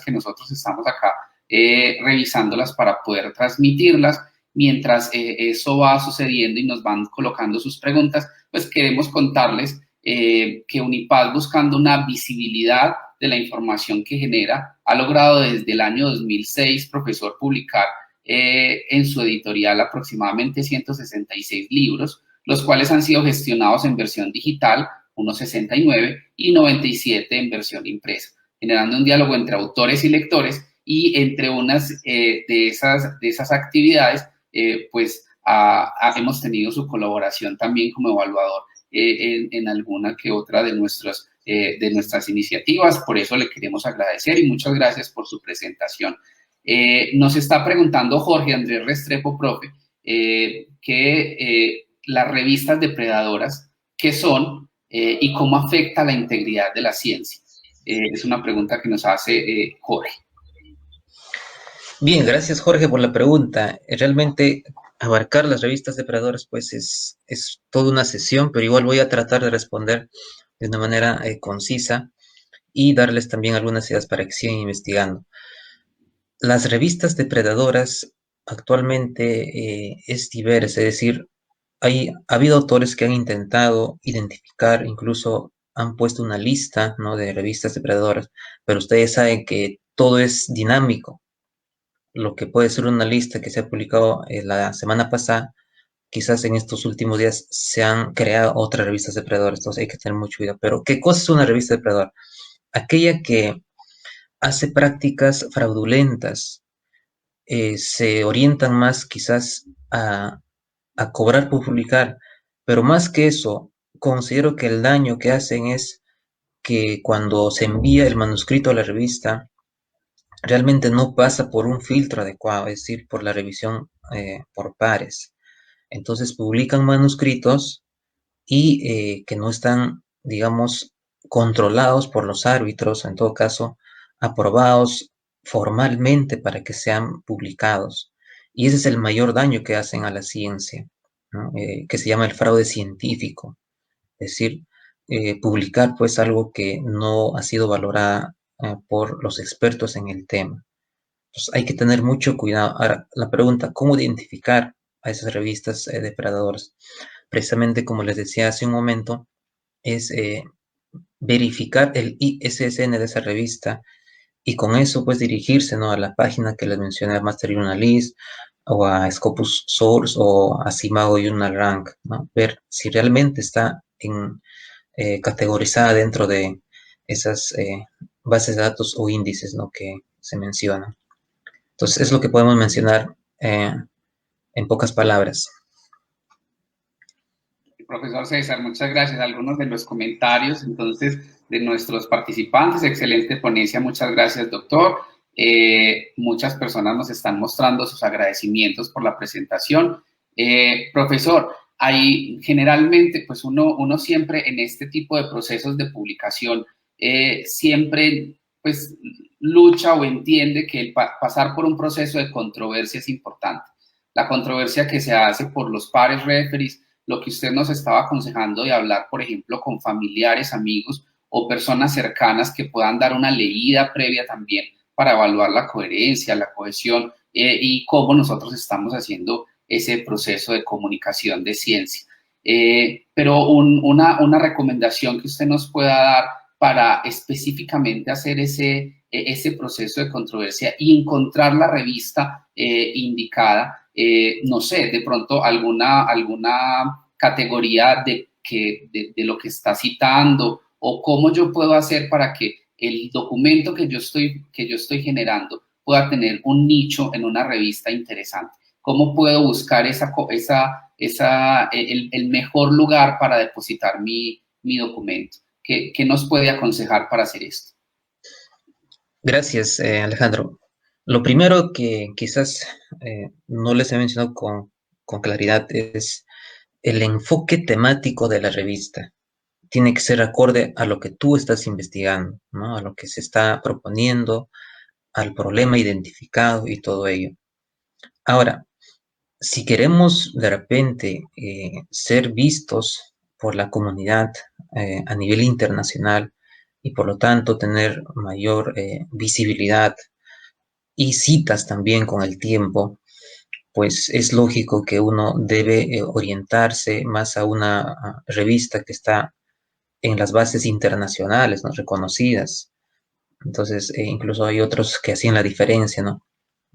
que nosotros estamos acá revisándolas para poder transmitirlas. Mientras eso va sucediendo y nos van colocando sus preguntas, pues queremos contarles que Unipaz, buscando una visibilidad de la información que genera, ha logrado desde el año 2006, profesor, publicar en su editorial aproximadamente 166 libros, los cuales han sido gestionados en versión digital, unos 69, y 97 en versión impresa, generando un diálogo entre autores y lectores, y entre unas de esas actividades, pues hemos tenido su colaboración también como evaluador en alguna que otra de nuestras iniciativas. Por eso le queremos agradecer y muchas gracias por su presentación. Nos está preguntando Jorge Andrés Restrepo, profe, que las revistas depredadoras, ¿qué son y cómo afecta la integridad de la ciencia? Es una pregunta que nos hace Jorge. Bien, gracias Jorge por la pregunta. Realmente abarcar las revistas depredadoras pues es toda una sesión, pero igual voy a tratar de responder de una manera concisa y darles también algunas ideas para que sigan investigando. Las revistas depredadoras actualmente es diversa, es decir, ha habido autores que han intentado identificar, incluso han puesto una lista, ¿no? De revistas depredadoras, pero ustedes saben que todo es dinámico. Lo que puede ser una lista que se ha publicado la semana pasada, quizás en estos últimos días se han creado otras revistas depredadoras, entonces hay que tener mucho cuidado. Pero, ¿qué cosa es una revista depredadora? Aquella que hace prácticas fraudulentas, se orientan más quizás a cobrar por publicar, pero más que eso, considero que el daño que hacen es que cuando se envía el manuscrito a la revista, realmente no pasa por un filtro adecuado, es decir, por la revisión por pares. Entonces publican manuscritos y que no están, digamos, controlados por los árbitros, en todo caso, aprobados formalmente para que sean publicados. Y ese es el mayor daño que hacen a la ciencia, ¿no? Que se llama el fraude científico, es decir, publicar pues algo que no ha sido valorada por los expertos en el tema. Entonces hay que tener mucho cuidado. Ahora, la pregunta, ¿cómo identificar a esas revistas depredadoras? precisamente como les decía hace un momento, es verificar el ISSN de esa revista y con eso pues dirigirse, ¿no?, a la página que les mencioné, Master Journal List, o a Scopus Source o a Simago Journal Rank, ¿no? Ver si realmente está categorizada dentro de esas bases de datos o índices, ¿no?, que se mencionan. Entonces es lo que podemos mencionar en pocas palabras. Profesor César, muchas gracias. Algunos de los comentarios, entonces, de nuestros participantes. Excelente ponencia, muchas gracias, doctor. Muchas personas nos están mostrando sus agradecimientos por la presentación. Profesor, hay generalmente, pues uno siempre en este tipo de procesos de publicación, siempre pues lucha o entiende que pasar por un proceso de controversia es importante. La controversia que se hace por los pares referees, lo que usted nos estaba aconsejando de hablar, por ejemplo, con familiares, amigos o personas cercanas que puedan dar una leída previa también para evaluar la coherencia, la cohesión y cómo nosotros estamos haciendo ese proceso de comunicación de ciencia. Pero una recomendación que usted nos pueda dar para específicamente hacer ese proceso de controversia y encontrar la revista indicada, no sé, de pronto alguna categoría de lo que está citando o cómo yo puedo hacer para que el documento que yo estoy generando pueda tener un nicho en una revista interesante. ¿Cómo puedo buscar el mejor lugar para depositar mi documento? ¿Qué nos puede aconsejar para hacer esto? Gracias, Alejandro. Lo primero que quizás no les he mencionado con claridad es el enfoque temático de la revista. Tiene que ser acorde a lo que tú estás investigando, ¿no?, a lo que se está proponiendo, al problema identificado y todo ello. Ahora, si queremos de repente ser vistos por la comunidad a nivel internacional y por lo tanto tener mayor visibilidad y citas también con el tiempo, pues es lógico que uno debe orientarse más a una revista que está en las bases internacionales, ¿no?, reconocidas. Entonces, incluso hay otros que hacían la diferencia, ¿no?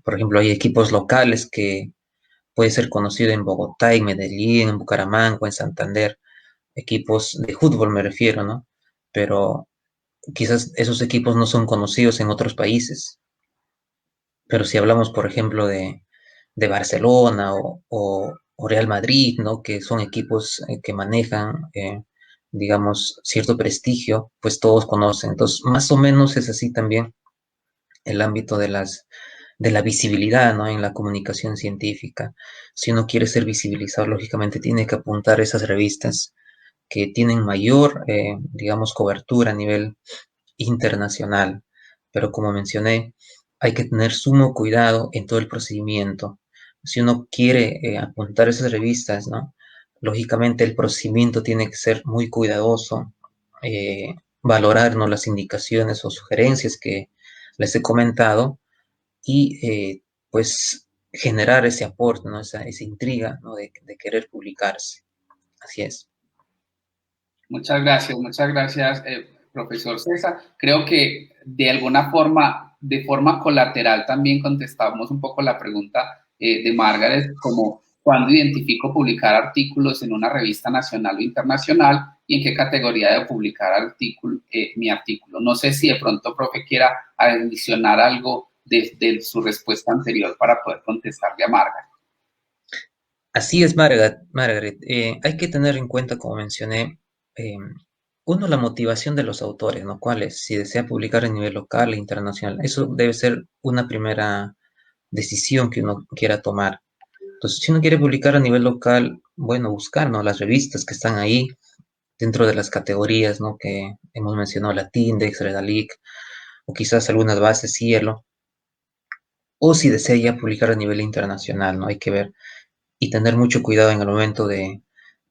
Por ejemplo, hay equipos locales que puede ser conocido en Bogotá, en Medellín, en Bucaramanga, en Santander, equipos de fútbol me refiero, ¿no? Pero quizás esos equipos no son conocidos en otros países. Pero si hablamos, por ejemplo, de Barcelona o Real Madrid, ¿no?, que son equipos que manejan, digamos, cierto prestigio, pues todos conocen. Entonces, más o menos es así también el ámbito de la visibilidad, ¿no?, en la comunicación científica. Si uno quiere ser visibilizado, lógicamente tiene que apuntar a esas revistas que tienen mayor, digamos, cobertura a nivel internacional. Pero como mencioné, hay que tener sumo cuidado en todo el procedimiento. Si uno quiere apuntar a esas revistas, ¿no?, lógicamente el procedimiento tiene que ser muy cuidadoso, valorar, ¿no?, las indicaciones o sugerencias que les he comentado y pues generar ese aporte, ¿no?, esa intriga, ¿no?, de querer publicarse. Así es. Muchas gracias, profesor César. Creo que de alguna forma, de forma colateral, también contestamos un poco la pregunta de Margaret, como cuándo identifico publicar artículos en una revista nacional o internacional y en qué categoría debo publicar mi artículo. No sé si de pronto, profe, quiera adicionar algo de su respuesta anterior para poder contestarle a Margaret. Así es, Margaret. Hay que tener en cuenta, como mencioné, eh, uno, la motivación de los autores, ¿no? ¿Cuál es? Si desea publicar a nivel local e internacional. Eso debe ser una primera decisión que uno quiera tomar. Entonces, si uno quiere publicar a nivel local, bueno, buscar, ¿no?, las revistas que están ahí dentro de las categorías, ¿no?, que hemos mencionado, Latindex, Redalic, o quizás algunas bases Cielo. O si desea ya publicar a nivel internacional, ¿no? Hay que ver y tener mucho cuidado en el momento de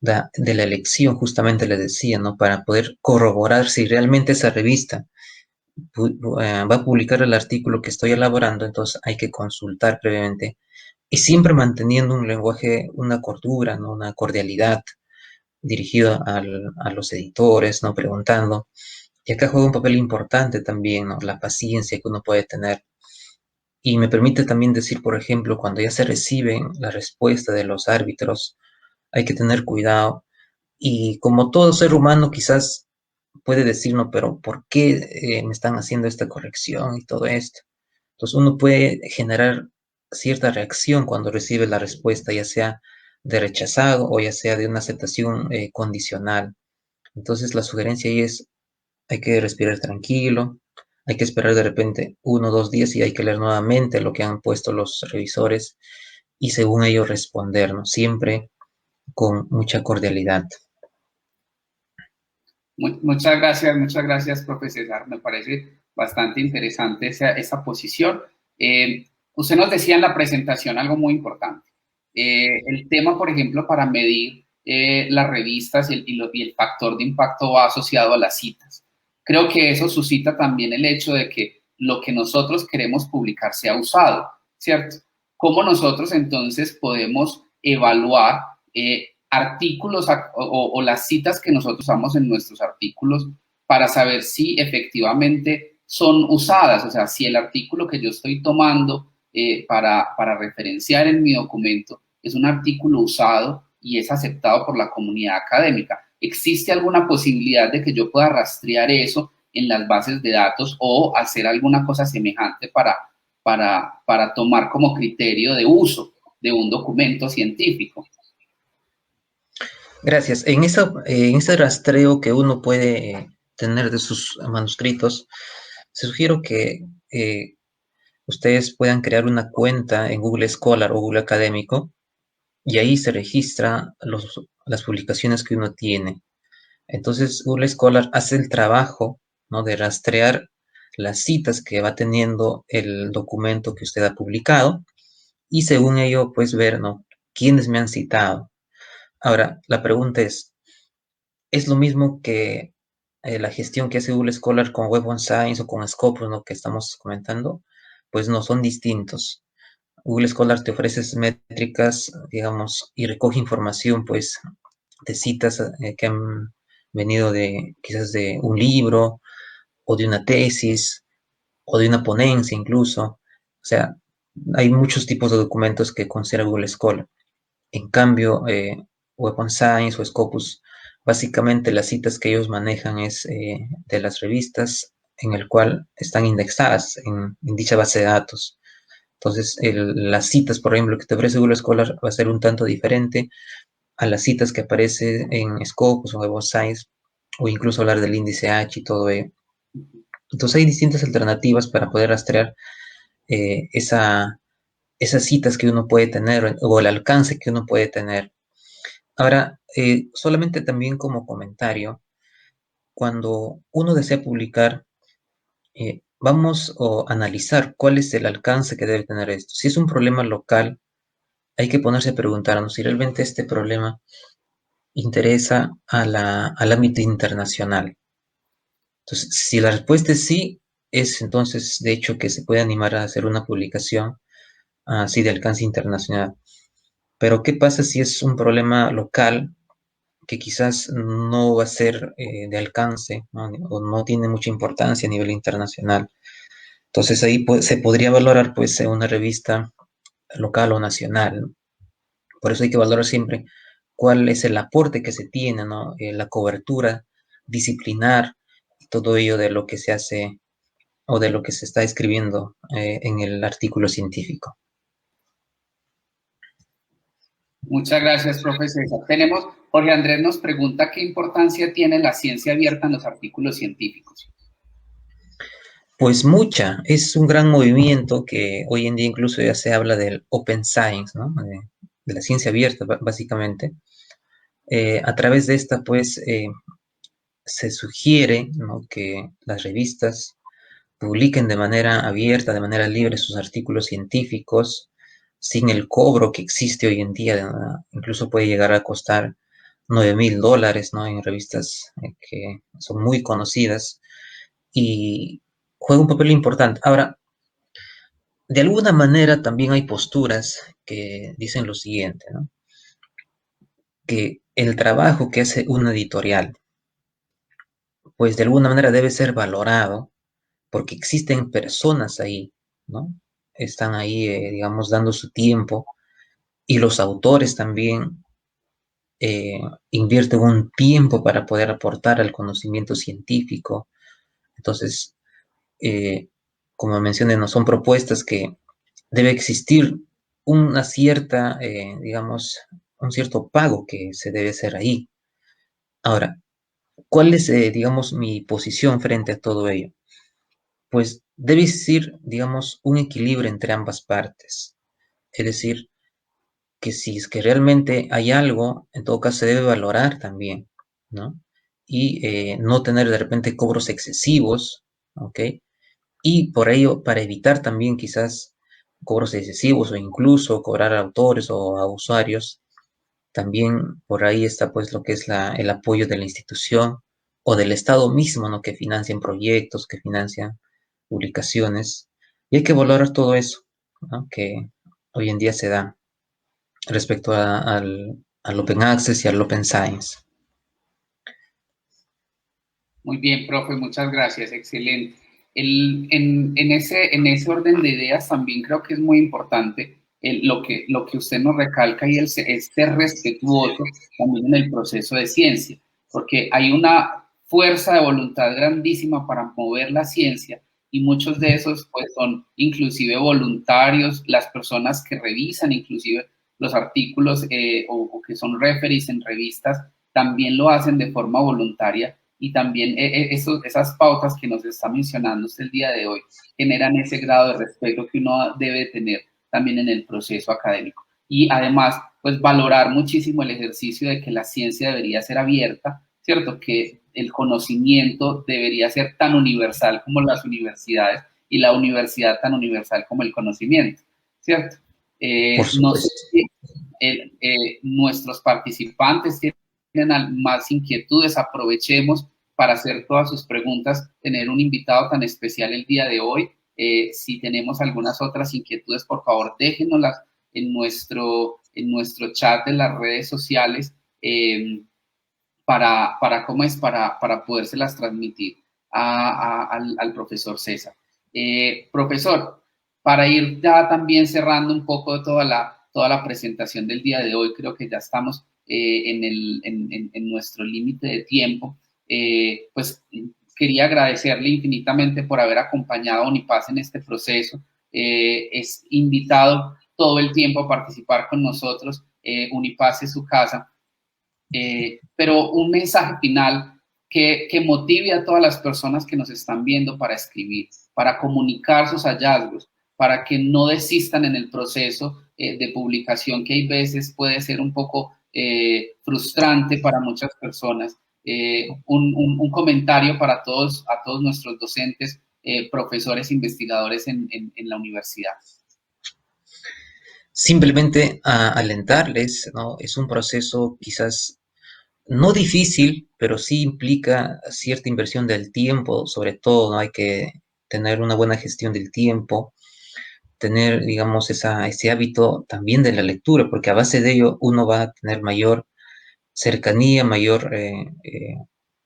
la elección, justamente les decía, ¿no?, para poder corroborar si realmente esa revista va a publicar el artículo que estoy elaborando. Entonces hay que consultar previamente y siempre manteniendo un lenguaje, una cordura, ¿no?, una cordialidad, dirigido a los editores, ¿no? Preguntando. Y acá juega un papel importante también, ¿no? La paciencia que uno puede tener. Y me permite también decir, por ejemplo, cuando ya se reciben la respuesta de los árbitros, hay que tener cuidado. Y como todo ser humano quizás puede decir, no, pero ¿por qué me están haciendo esta corrección y todo esto? Entonces uno puede generar cierta reacción cuando recibe la respuesta, ya sea de rechazado o ya sea de una aceptación condicional. Entonces la sugerencia ahí es, hay que respirar tranquilo, hay que esperar de repente 1 o 2 días y hay que leer nuevamente lo que han puesto los revisores y según ellos responder, ¿no? Siempre con mucha cordialidad. Muchas gracias, profe César. Me parece bastante interesante esa posición. Usted nos decía en la presentación algo muy importante. El tema, por ejemplo, para medir las revistas y el factor de impacto va asociado a las citas. Creo que eso suscita también el hecho de que lo que nosotros queremos publicar sea usado, ¿cierto? ¿Cómo nosotros entonces podemos evaluar artículos o las citas que nosotros usamos en nuestros artículos para saber si efectivamente son usadas? O sea, si el artículo que yo estoy tomando para referenciar en mi documento es un artículo usado y es aceptado por la comunidad académica. ¿Existe alguna posibilidad de que yo pueda rastrear eso en las bases de datos o hacer alguna cosa semejante para tomar como criterio de uso de un documento científico? Gracias. En ese rastreo que uno puede tener de sus manuscritos, sugiero que ustedes puedan crear una cuenta en Google Scholar o Google Académico y ahí se registra las publicaciones que uno tiene. Entonces Google Scholar hace el trabajo, ¿no? De rastrear las citas que va teniendo el documento que usted ha publicado y según ello, pues ver, ¿no? ¿Quiénes me han citado? Ahora, la pregunta ¿es lo mismo que la gestión que hace Google Scholar con Web on Science o con Scopus, ¿no? Que estamos comentando? Pues no, son distintos. Google Scholar te ofrece métricas, digamos, y recoge información, pues, de citas que han venido de quizás de un libro o de una tesis o de una ponencia incluso. O sea, hay muchos tipos de documentos que considera Google Scholar. En cambio, Web on Science o Scopus, básicamente las citas que ellos manejan es de las revistas en el cual están indexadas en dicha base de datos. Entonces, las citas, por ejemplo, que te ofrece Google Scholar va a ser un tanto diferente a las citas que aparece en Scopus o Web of Science, o incluso hablar del índice H y todo ello. Entonces, hay distintas alternativas para poder rastrear eh, esa, esas citas que uno puede tener o el alcance que uno puede tener. Ahora, solamente también como comentario, cuando uno desea publicar, vamos a analizar cuál es el alcance que debe tener esto. Si es un problema local, hay que ponerse a preguntarnos si realmente este problema interesa al ámbito internacional. Entonces, si la respuesta es sí, es entonces de hecho que se puede animar a hacer una publicación así de alcance internacional. Pero ¿qué pasa si es un problema local que quizás no va a ser de alcance, ¿no? O no tiene mucha importancia a nivel internacional? Entonces ahí se podría valorar pues una revista local o nacional, ¿no? Por eso hay que valorar siempre cuál es el aporte que se tiene, ¿no? La cobertura disciplinar y todo ello de lo que se hace o de lo que se está escribiendo en el artículo científico. Muchas gracias, profe César. Jorge Andrés nos pregunta qué importancia tiene la ciencia abierta en los artículos científicos. Pues mucha, es un gran movimiento que hoy en día incluso ya se habla del Open Science, ¿no? De la ciencia abierta, básicamente. A través de esta, pues, se sugiere, ¿no? Que las revistas publiquen de manera abierta, de manera libre sus artículos científicos, sin el cobro que existe hoy en día, ¿no? Incluso puede llegar a costar $9,000, ¿no? En revistas que son muy conocidas y juega un papel importante. Ahora, de alguna manera también hay posturas que dicen lo siguiente, ¿no? que el trabajo que hace una editorial, pues de alguna manera debe ser valorado porque existen personas ahí, ¿no? Están ahí, digamos, dando su tiempo y los autores también eh, invierten un tiempo para poder aportar al conocimiento científico. Entonces, eh, como mencioné, no son propuestas que debe existir una cierta, digamos, un cierto pago que se debe hacer ahí. Ahora, ¿cuál es, digamos, mi posición frente a todo ello? Pues debe existir, digamos, un equilibrio entre ambas partes. Es decir, que si es que realmente hay algo, en todo caso se debe valorar también, ¿no? Y no tener de repente cobros excesivos, ¿ok? Y por ello, para evitar también quizás cobros excesivos o incluso cobrar a autores o a usuarios, también por ahí está pues lo que es el apoyo de la institución o del Estado mismo, ¿no? Que financian proyectos, que financian publicaciones. Y hay que valorar todo eso, ¿no? Que hoy en día se da respecto al Open Access y al Open Science. Muy bien, profe, muchas gracias, excelente. En ese orden de ideas también creo que es muy importante lo que usted nos recalca y es ser respetuoso también en el proceso de ciencia, porque hay una fuerza de voluntad grandísima para mover la ciencia y muchos de esos pues son inclusive voluntarios, las personas que revisan inclusive los artículos o que son referees en revistas, también lo hacen de forma voluntaria y también esas pautas que nos está mencionando usted el día de hoy generan ese grado de respeto que uno debe tener también en el proceso académico. Y además, pues valorar muchísimo el ejercicio de que la ciencia debería ser abierta, ¿cierto? Que el conocimiento debería ser tan universal como las universidades y la universidad tan universal como el conocimiento, ¿cierto? Por No sé supuesto. si nuestros participantes tienen más inquietudes, aprovechemos para hacer todas sus preguntas, tener un invitado tan especial el día de hoy. Si tenemos algunas otras inquietudes, por favor, déjenoslas en nuestro chat de las redes sociales para podérselas transmitir al profesor César. Profesor, para ir ya también cerrando un poco toda la presentación del día de hoy, creo que ya estamos en nuestro límite de tiempo. Pues quería agradecerle infinitamente por haber acompañado a Unipaz en este proceso. Es invitado todo el tiempo a participar con nosotros. Unipaz es su casa. Pero un mensaje final que motive a todas las personas que nos están viendo para escribir, para comunicar sus hallazgos, para que no desistan en el proceso de publicación, que hay veces puede ser un poco frustrante para muchas personas. Un comentario para a todos nuestros docentes, profesores, investigadores en la universidad. Simplemente alentarles, ¿no? Es un proceso quizás no difícil, pero sí implica cierta inversión del tiempo, sobre todo, ¿no? Hay que tener una buena gestión del tiempo, tener, digamos, ese hábito también de la lectura, porque a base de ello uno va a tener mayor cercanía, mayor,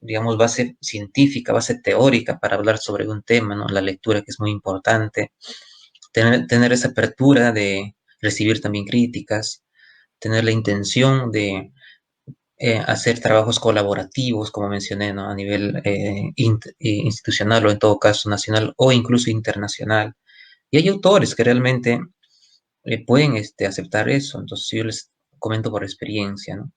digamos, base científica, base teórica para hablar sobre un tema, ¿no? La lectura que es muy importante, tener esa apertura de recibir también críticas, tener la intención de hacer trabajos colaborativos, como mencioné, ¿no? A nivel institucional o en todo caso nacional o incluso internacional. Y hay autores que realmente pueden aceptar eso, entonces yo les comento por experiencia, ¿no?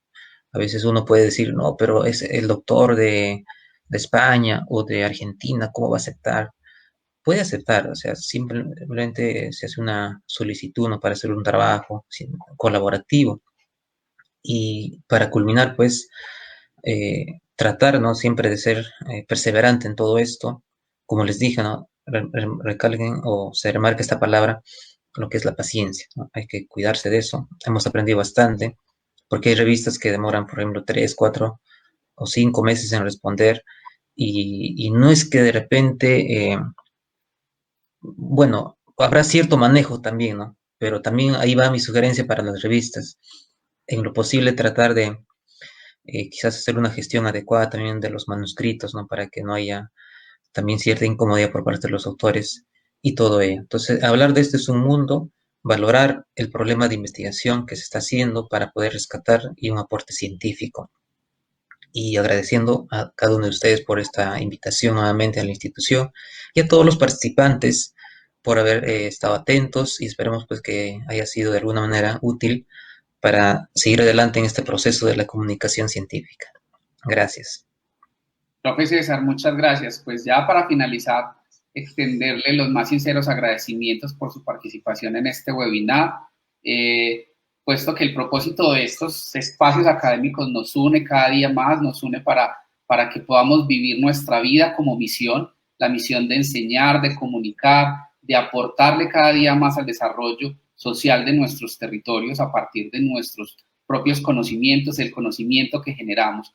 A veces uno puede decir, no, pero es el doctor de España o de Argentina, ¿cómo va a aceptar? Puede aceptar, o sea, simplemente se hace una solicitud, ¿no? Para hacer un trabajo colaborativo. Y para culminar, pues, tratar, ¿no? Siempre de ser perseverante en todo esto. Como les dije, ¿no? Recalquen o se remarca esta palabra, lo que es la paciencia, ¿no? Hay que cuidarse de eso. Hemos aprendido bastante, porque hay revistas que demoran, por ejemplo, 3, 4 o 5 meses en responder, y no es que de repente, bueno, habrá cierto manejo también, ¿no? Pero también ahí va mi sugerencia para las revistas. En lo posible tratar de quizás hacer una gestión adecuada también de los manuscritos, ¿no? Para que no haya también cierta incomodidad por parte de los autores y todo ello. Entonces, hablar de este es un mundo, valorar el problema de investigación que se está haciendo para poder rescatar y un aporte científico. Y agradeciendo a cada uno de ustedes por esta invitación nuevamente a la institución y a todos los participantes por haber estado atentos, y esperemos pues que haya sido de alguna manera útil para seguir adelante en este proceso de la comunicación científica. Gracias. Profe César, muchas gracias. Pues ya para finalizar, extenderle los más sinceros agradecimientos por su participación en este webinar, puesto que el propósito de estos espacios académicos nos une cada día más, nos une para que podamos vivir nuestra vida como misión, la misión de enseñar, de comunicar, de aportarle cada día más al desarrollo social de nuestros territorios a partir de nuestros propios conocimientos, el conocimiento que generamos